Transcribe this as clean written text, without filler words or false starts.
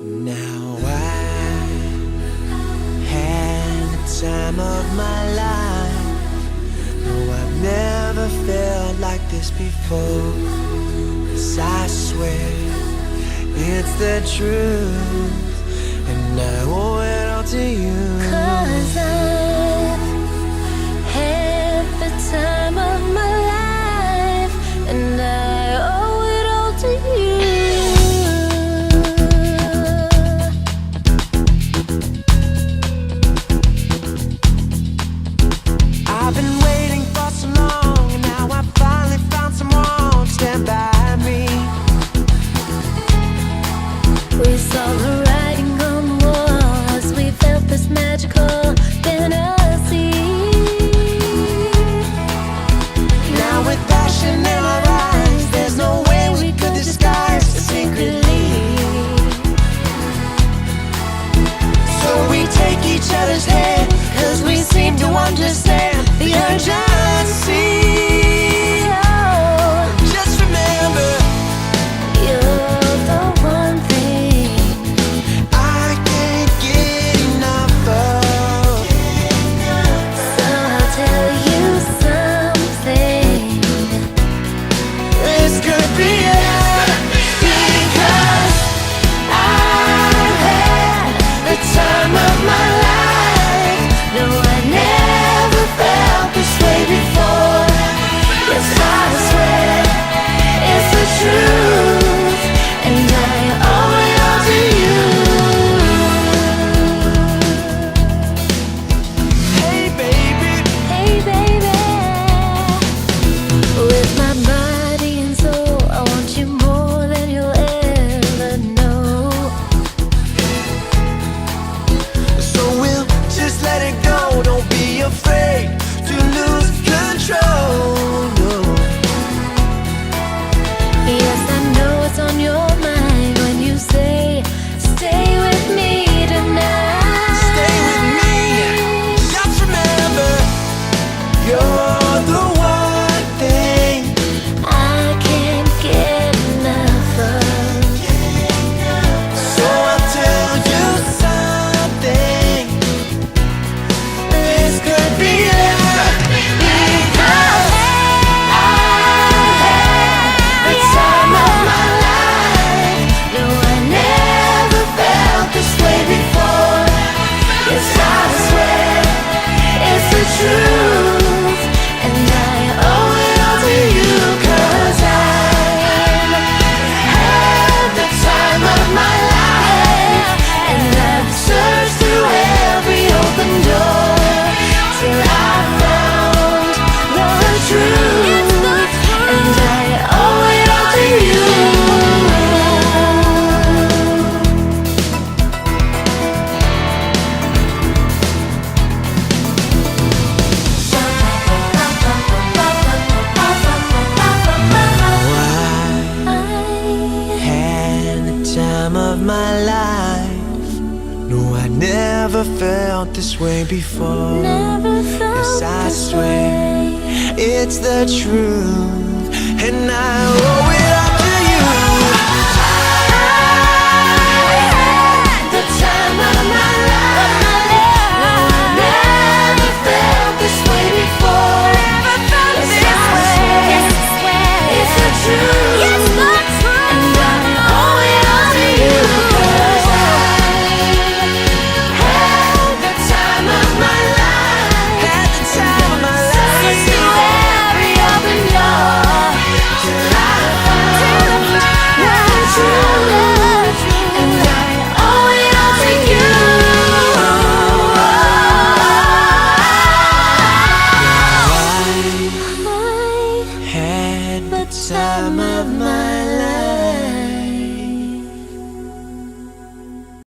Now I had the time of my life. No, I've never felt like this before. 'Cause I swear it's the truth, and I owe it all to you. 'Cause I've had the time of my life, and I owe it all to you. I've been waiting for so long, and now I finally found someone to stand by me. We saw the writing on the wall as we felt this magical fantasy. Now with passion in our eyes, there's no way we could disguise it secretly. So we take each other's hand, 'cause we seem to understand the urgency. Just remember, You're the one thing I can't get enough of. So I'll tell you something. This could be it, Because I've had the time of my life. No, I never felt this way before. Yes, I swear it's the truth, and I owe it all to you. hey baby. Hey baby, with my body and soul, I want you more than you'll ever know. So we'll just let it go, don't be afraid to lose control. No. Yes, I know it's on your mind when you say, stay with me tonight. Stay with me, just remember, you're the one thing I can't get enough of. So I'll tell you something. This could be it. Because I've had the time of my life. No, I never felt this way before. Yes, I swear it's the truth, and I owe it all to you. 'Cause I've had the time of my life, and I've searched through every open door till I found the truth, and I owe it all to you. I had the time of my life. No, I never felt this way before. Never felt Yes, I this swear way. it's the truth, and I owe it